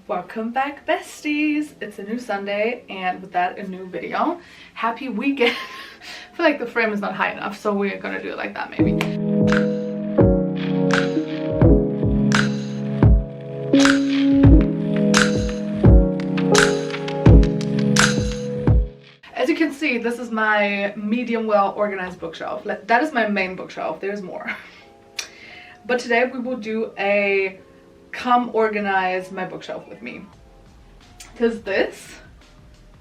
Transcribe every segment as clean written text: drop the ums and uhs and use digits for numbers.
Welcome back, besties. It's a new Sunday, and with that, a new video. Happy weekend. I feel like the frame is not high enough, so we're gonna do it like that maybe. As you can see, this is my medium well organized bookshelf. That is my main bookshelf. There's more. But today we will do a come organize my bookshelf with me, because this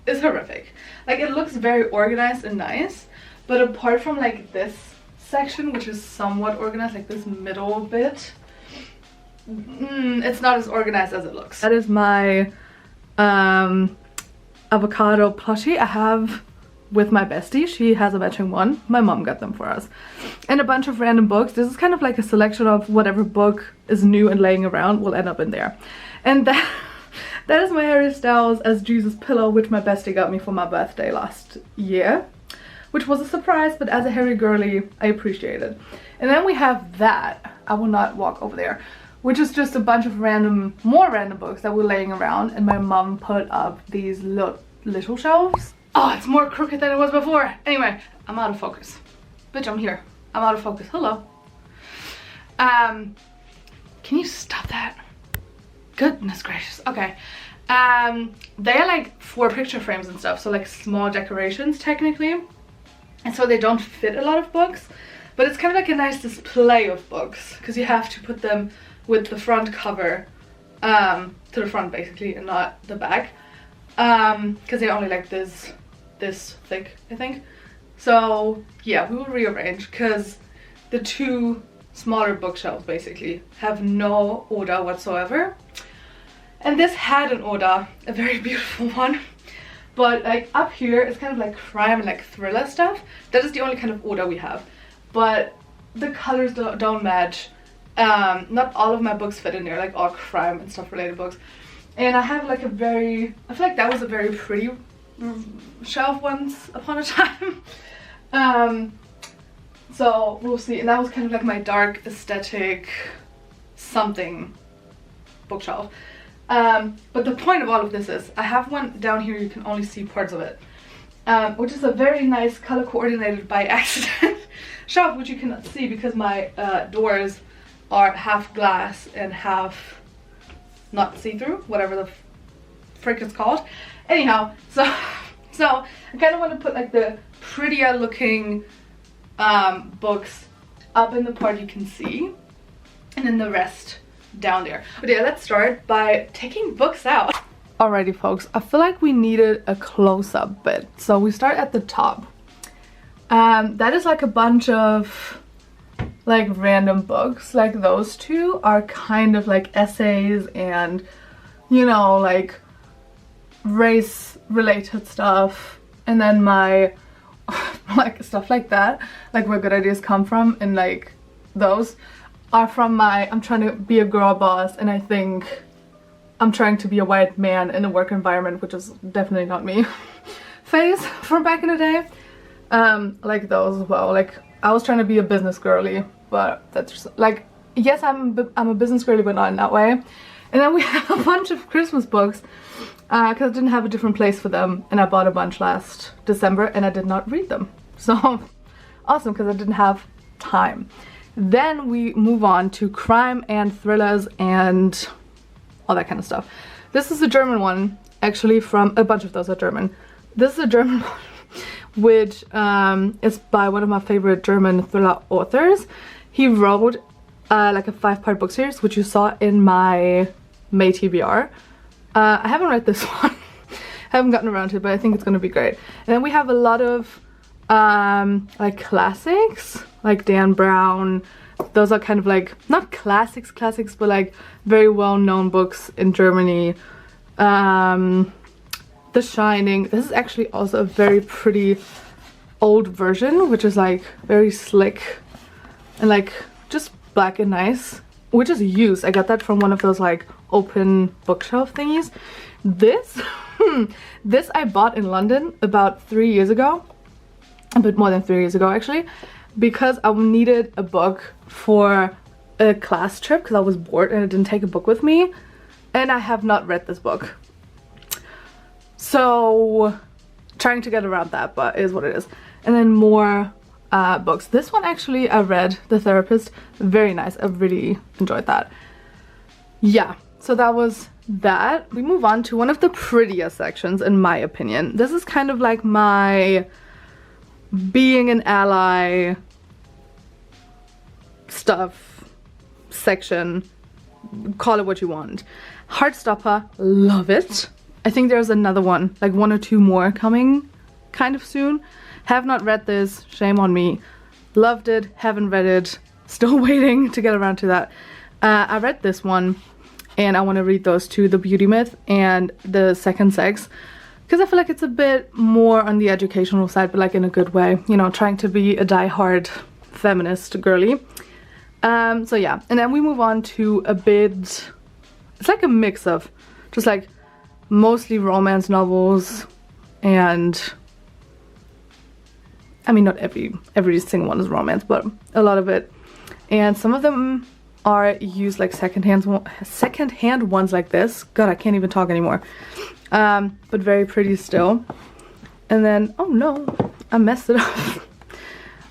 is horrific. Like, it looks very organized and nice, but apart from like this section, which is somewhat organized, like this middle bit, it's not as organized as it looks. That is my avocado plushie I have with my bestie. She has a matching one. My mom got them for us. And a bunch of random books. This is kind of like a selection of whatever book is new and laying around will end up in there. And that is my Harry Styles as Jesus pillow, which my bestie got me for my birthday last year, which was a surprise, but as a Harry girly, I appreciate it. And then we have that. I will not walk over there, which is just a bunch of more random books that were laying around, and my mom put up these little shelves. Oh, it's more crooked than it was before. Anyway, I'm out of focus. Bitch, I'm here. I'm out of focus. Hello. Can you stop that? Goodness gracious. Okay. They are like 4 picture frames and stuff, so like small decorations technically. And so they don't fit a lot of books, but it's kind of like a nice display of books, because you have to put them with the front cover to the front basically, and not the back. Because they're only like this thick, I think. So yeah, we will rearrange, because the 2 smaller bookshelves basically have no order whatsoever, and this had an order, a very beautiful one, but like up here it's kind of like crime and like thriller stuff. That is the only kind of order we have, but the colors don't match. Not all of my books fit in there, like all crime and stuff related books. And I have like I feel like that was a very pretty shelf once upon a time. So we'll see. And that was kind of like my dark aesthetic something bookshelf. But the point of all of this is I have one down here, you can only see parts of it, which is a very nice color coordinated by accident shelf, which you cannot see because my doors are half glass and half not see-through, whatever the frick it's called. Anyhow, so I kind of want to put like the prettier looking books up in the part you can see, and then the rest down there. But yeah, let's start by taking books out. Alrighty folks, I feel like we needed a close-up bit, so we start at the top. That is like a bunch of like random books. Like those 2 are kind of like essays and, you know, like race related stuff. And then my like stuff like that, like where good ideas come from, and like those are from my I'm trying to be a girl boss and I think I'm trying to be a white man in a work environment, which is definitely not me phase from back in the day. Like those as well. Like I was trying to be a business girly, but that's just like, yes, I'm a business girly, but not in that way. And then we have a bunch of Christmas books, because I didn't have a different place for them, and I bought a bunch last December and I did not read them. So awesome, because I didn't have time. Then we move on to crime and thrillers and all that kind of stuff. This is a German one, actually, from a bunch of those are German. This is a German one, which is by one of my favorite German thriller authors. He wrote like a 5-part book series, which you saw in my May TBR. I haven't read this one. I haven't gotten around to it, but I think it's gonna be great. And then we have a lot of like classics, like Dan Brown. Those are kind of like, not classics, but like very well-known books in Germany. The Shining. This is actually also a very pretty old version, which is like very slick and like just black and nice, which is used. I got that from one of those like open bookshelf thingies. This this I bought in London about 3 years ago, a bit more than 3 years ago actually, because I needed a book for a class trip because I was bored and I didn't take a book with me. and I have not read this book. So trying to get around that, but it is what it is. And then more books. This one actually I read, The Therapist. Very nice. I really enjoyed that. Yeah, so that was that. We move on to one of the prettiest sections in my opinion. This is kind of like my being an ally stuff section. Call it what you want. Heartstopper, love it. I think there's another one, like 1 or 2 more coming kind of soon. Have not read this, shame on me. Loved it, haven't read it, still waiting to get around to that. I read this one and I want to read those 2, The Beauty Myth and The Second Sex, because I feel like it's a bit more on the educational side, but like in a good way, you know, trying to be a die-hard feminist girly. So yeah, and then we move on to a bit, it's like a mix of just like mostly romance novels, and I mean not every single one is romance, but a lot of it, and some of them are used like secondhand ones like this. God, I can't even talk anymore. But very pretty still. And then, oh no, I messed it up.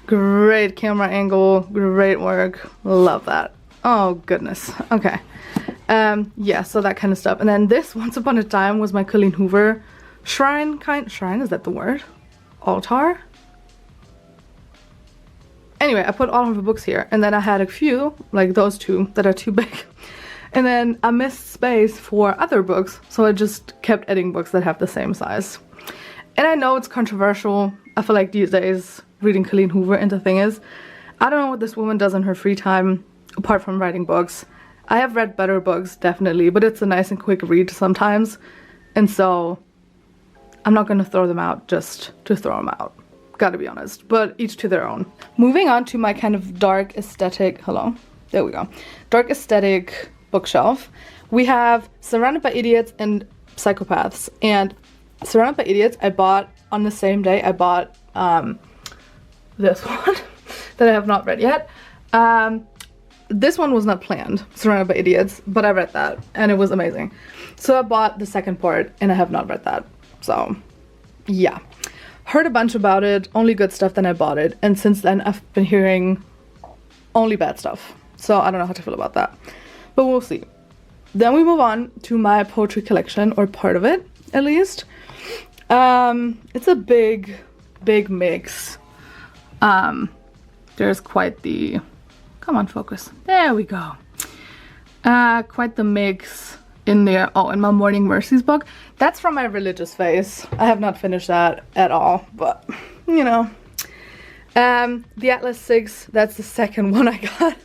Great camera angle, great work, love that. Oh goodness, okay. Yeah, so that kind of stuff. And then this, Once Upon a Time, was my Colleen Hoover shrine, is that the word? Altar? Anyway, I put all of the books here, and then I had a few, like those 2, that are too big. And then I missed space for other books, so I just kept adding books that have the same size. And I know it's controversial. I feel like these days, reading Colleen Hoover, and the thing is, I don't know what this woman does in her free time, apart from writing books. I have read better books, definitely, but it's a nice and quick read sometimes. And so, I'm not gonna throw them out just to throw them out. Gotta be honest, but each to their own. Moving on to my kind of dark aesthetic, hello, there we go. Dark aesthetic bookshelf. We have Surrounded by Idiots and Psychopaths. And Surrounded by Idiots, I bought on the same day I bought this one that I have not read yet. This one was not planned, Surrounded by Idiots, but I read that and it was amazing. So I bought the second part and I have not read that. So yeah. Heard a bunch about it, only good stuff, then I bought it. And since then I've been hearing only bad stuff. So I don't know how to feel about that. But we'll see. Then we move on to my poetry collection, or part of it at least. It's a big mix. There's quite the, come on, focus, there we go. Quite the mix in there. Oh, and my Morning Mercies book, that's from my religious phase. I have not finished that at all, but you know. The Atlas 6, that's the second one I got.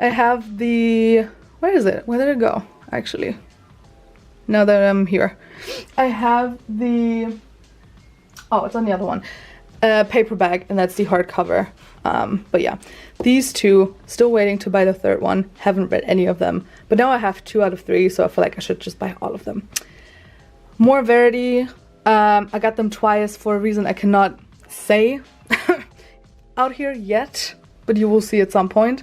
I have the, where is it? Where did it go, actually? Now that I'm here. I have the, oh, it's on the other one. Paperback, and that's the hardcover. But yeah, these 2, still waiting to buy the third one. Haven't read any of them. But now I have 2 out of 3, so I feel like I should just buy all of them. More Verity. I got them twice for a reason I cannot say out here yet, but you will see at some point.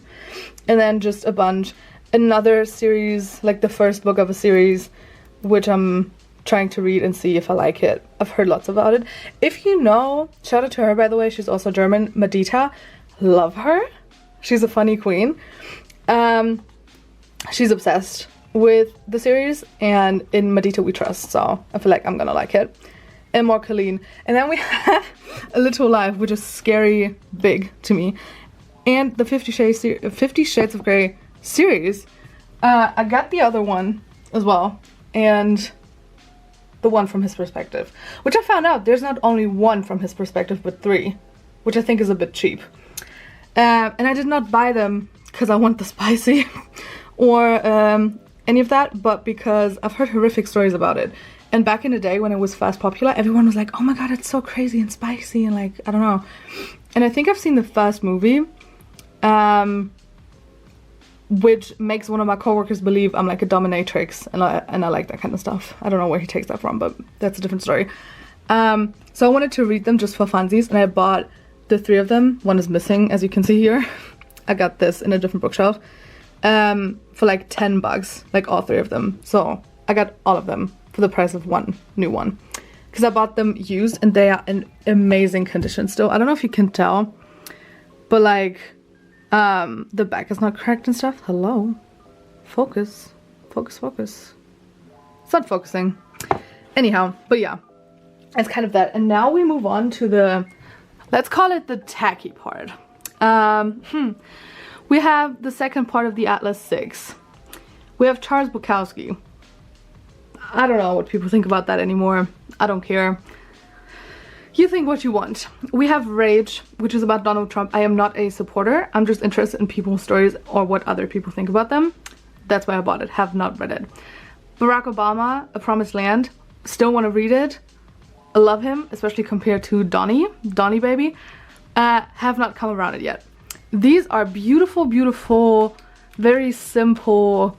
And then just a bunch. Another series, like the first book of a series, which I'm trying to read and see if I like it. I've heard lots about it. If you know, shout out to her by the way, she's also German, Medita. Love her. She's a funny queen. She's obsessed with the series, and in Medita we trust, so I feel like I'm gonna like it. And more Colleen. And then we have A Little Life, which is scary big to me. And the 50 Shades of Grey series. I got the other one as well, and the one from his perspective, which I found out there's not only one from his perspective but 3, which I think is a bit cheap. And I did not buy them because I want the spicy or any of that, but because I've heard horrific stories about it. And back in the day when it was fast popular, everyone was like, oh my god, it's so crazy and spicy and like, I don't know. And I think I've seen the first movie, which makes one of my coworkers believe I'm like a dominatrix, and I like that kind of stuff. I don't know where he takes that from, but that's a different story. So I wanted to read them just for funsies, and I bought the 3 of them. One is missing, as you can see here. I got this in a different bookshelf. for like $10, like all 3 of them. So I got all of them for the price of one new one, because I bought them used and they are in amazing condition still. I don't know if you can tell, but like the back is not cracked and stuff. Hello, focus, focus, focus. It's not focusing. Anyhow, but yeah, it's kind of that. And now we move on to the, let's call it the tacky part. We have the second part of the Atlas 6. We have Charles Bukowski. I don't know what people think about that anymore. I don't care. You think what you want. We have Rage, which is about Donald Trump. I am not a supporter. I'm just interested in people's stories or what other people think about them. That's why I bought it. Have not read it. Barack Obama, A Promised Land. Still want to read it. I love him, especially compared to Donnie baby. Have not come around it yet. These are beautiful, beautiful, very simple,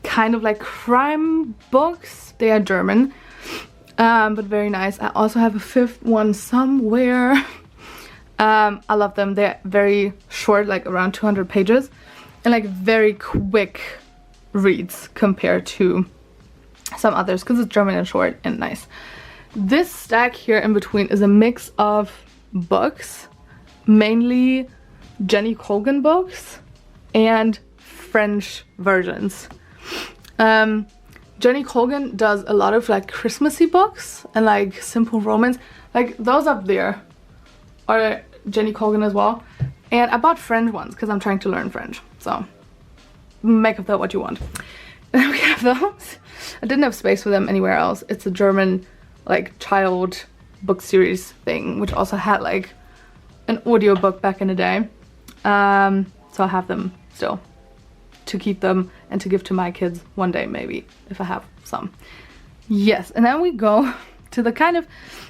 kind of like crime books. They are German, but very nice. I also have a 5th one somewhere. I love them. They're very short, like around 200 pages, and like very quick reads compared to some others, because it's German and short and nice. This stack here in between is a mix of books, mainly Jenny Colgan books and French versions. Jenny Colgan does a lot of like Christmassy books and like simple romance. Like those up there are Jenny Colgan as well. And I bought French ones because I'm trying to learn French. So make of that what you want. And then we have those. I didn't have space for them anywhere else. It's a German like child book series thing, which also had like an audio book back in the day. So I have them still to keep them and to give to my kids one day, maybe, if I have some. Yes, and then we go to the kind of,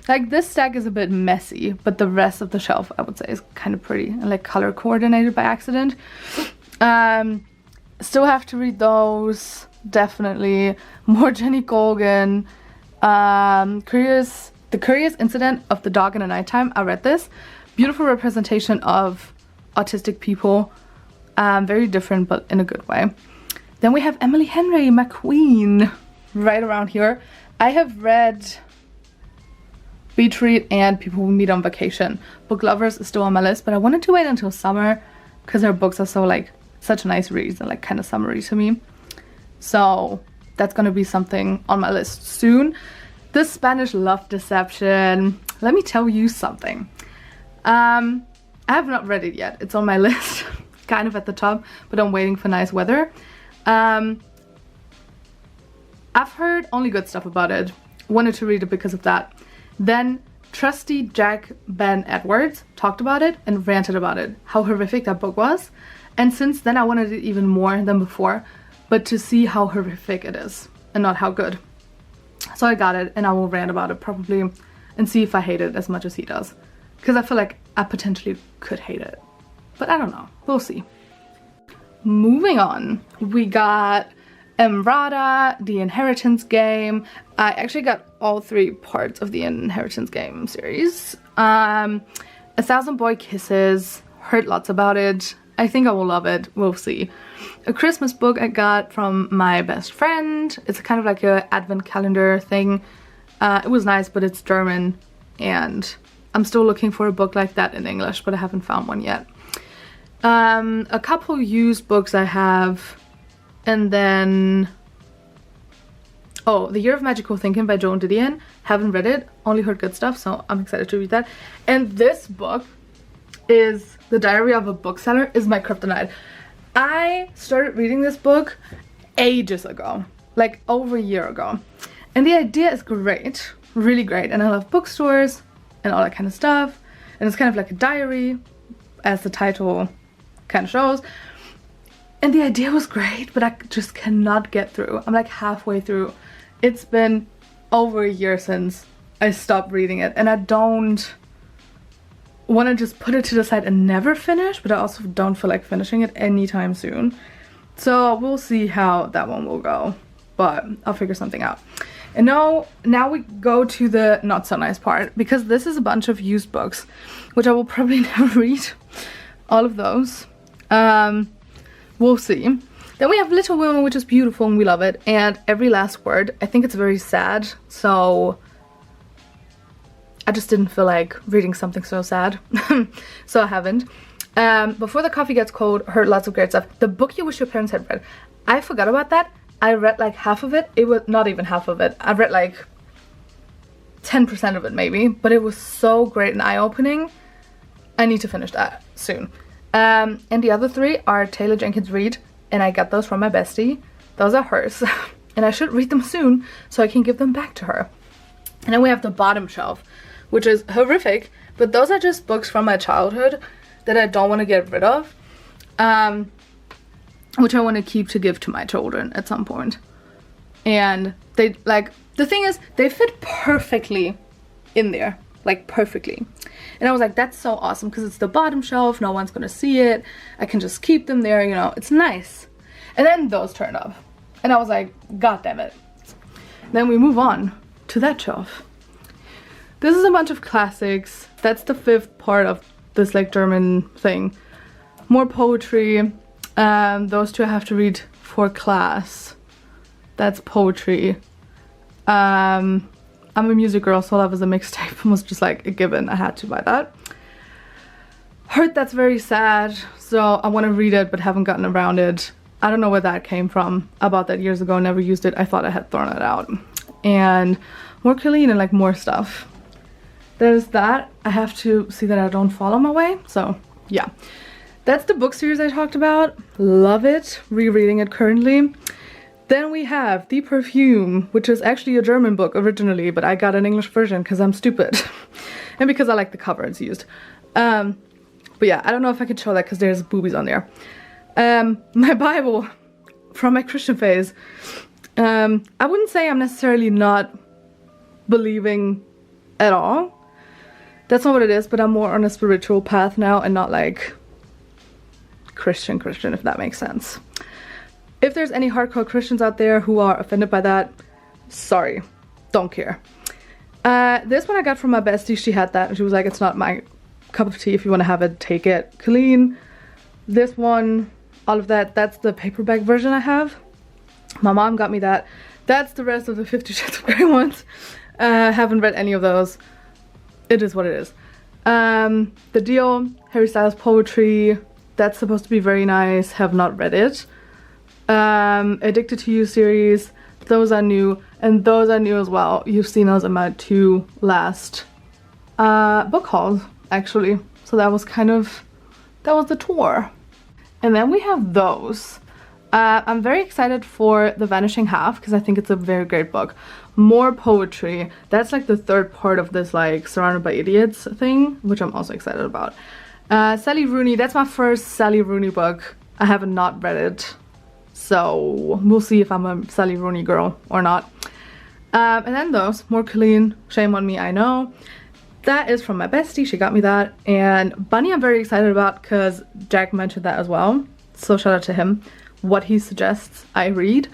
like this stack is a bit messy, but the rest of the shelf I would say is kind of pretty and like color coordinated by accident. Still have to read those, definitely. More Jenny Colgan. The Curious Incident of the Dog in the Nighttime. I read this. Beautiful representation of autistic people. Very different, but in a good way. Then we have Emily Henry McQueen right around here. I have read Beach Read and People We Meet on Vacation. Book Lovers is still on my list, but I wanted to wait until summer because her books are so like such nice reads and like kind of summery to me. So that's gonna be something on my list soon. The Spanish Love Deception. Let me tell you something. I have not read it yet. It's on my list, kind of at the top, but I'm waiting for nice weather. I've heard only good stuff about it. Wanted to read it because of that. Then trusty Jack Ben Edwards talked about it and ranted about it, how horrific that book was. And since then I wanted it even more than before, but to see how horrific it is and not how good. So I got it and I will rant about it probably and see if I hate it as much as he does. Because I feel like I potentially could hate it. But I don't know. We'll see. Moving on. We got Emrata, The Inheritance Game. I actually got all 3 parts of the Inheritance Game series. 1,000 Boy Kisses. Heard lots about it. I think I will love it. We'll see. A Christmas book I got from my best friend. It's kind of like a advent calendar thing. It was nice, but it's German. And I'm still looking for a book like that in English, but I haven't found one yet. A couple used books I have. And then... oh, The Year of Magical Thinking by Joan Didion. Haven't read it. Only heard good stuff, so I'm excited to read that. And this book is The Diary of a Bookseller is my kryptonite. I started reading this book ages ago, like over a year ago. And the idea is great, really great. And I love bookstores and all that kind of stuff. And it's kind of like a diary, as the title kind of shows. And the idea was great, but I just cannot get through. I'm like halfway through. It's been over a year since I stopped reading it. And I don't want to just put it to the side and never finish, but I also don't feel like finishing it anytime soon. So we'll see how that one will go, but I'll figure something out. And now we go to the not so nice part, because this is a bunch of used books, which I will probably never read, all of those. We'll see. Then we have Little Women, which is beautiful and we love it. And Every Last Word. I think it's very sad, so I just didn't feel like reading something so sad. So I haven't. Before the Coffee Gets Cold, heard lots of great stuff. The Book You Wish Your Parents Had Read. I forgot about that. I read like half of it. It was not even half of it. I read like 10% of it maybe, but it was so great and eye-opening. I need to finish that soon. And the other 3 are Taylor Jenkins Reid, and I got those from my bestie. Those are hers. And I should read them soon so I can give them back to her. And then we have The Bottom Shelf, which is horrific, but those are just books from my childhood that I don't want to get rid of. Which I want to keep to give to my children at some point. And they, like, the thing is, they fit perfectly in there. Like, perfectly. And I was like, that's so awesome, because it's the bottom shelf, no one's gonna see it, I can just keep them there, you know, it's nice. And then those turned up, and I was like, god damn it. Then we move on to that shelf. This is a bunch of classics. That's the 5th part of this like German thing. More poetry. Those 2 I have to read for class. That's poetry. I'm a music girl, so Love is a Mixtape was just like a given. I had to buy that. Heard that's very sad, so I want to read it but haven't gotten around it. I don't know where that came from. I bought that years ago, never used it. I thought I had thrown it out. And more Colleen and like more stuff. There's that. I have to see that I don't fall on my way, so yeah. That's the book series I talked about. Love it. Rereading it currently. Then we have The Perfume, which is actually a German book originally, but I got an English version because I'm stupid. And because I like the cover it's used. But yeah, I don't know if I could show that because there's boobies on there. My Bible from my Christian phase. I wouldn't say I'm necessarily not believing at all. That's not what it is, but I'm more on a spiritual path now and not like Christian, if that makes sense. If there's any hardcore Christians out there who are offended by that, sorry, don't care. This one I got from my bestie. She had that and she was like, it's not my cup of tea. If you want to have it, take it. Colleen, this one, all of that, that's the paperback version I have. My mom got me that. That's the rest of the 50 Shades of Grey ones. Haven't read any of those. It is what it is. The Deal, Harry Styles poetry, that's supposed to be very nice. Have not read it. Addicted to You series, those are new, and those are new as well. You've seen those in my 2 last book hauls actually, so that was the tour. And then we have those. I'm very excited for The Vanishing Half because I think it's a very great book. More poetry, that's like the 3rd part of this like Surrounded by Idiots thing, which I'm also excited about. Sally Rooney, that's my first Sally Rooney book. I haven't not read it, so we'll see if I'm a Sally Rooney girl or not. And then those, more Colleen, Shame on Me, I Know. That is from my bestie, she got me that. And Bunny I'm very excited about because Jack mentioned that as well, so shout out to him. What he suggests I read,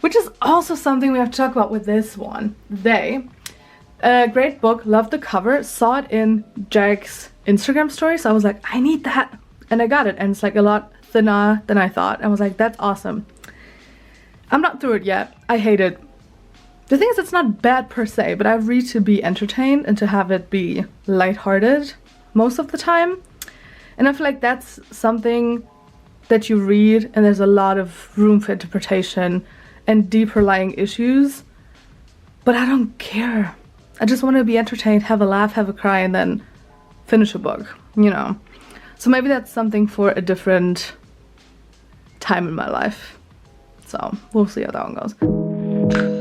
which is also something we have to talk about with this one. Great book, loved the cover, saw it in Jack's Instagram story, so I was like, I need that, and I got it, and it's like a lot thinner than I thought. I was like, that's awesome. I'm not through it yet. I hate it. The thing is, it's not bad per se, but I read to be entertained and to have it be lighthearted most of the time, and I feel like that's something that you read and there's a lot of room for interpretation and deeper lying issues, but I don't care. I just want to be entertained, have a laugh, have a cry, and then finish a book, you know. So maybe that's something for a different time in my life. So we'll see how that one goes.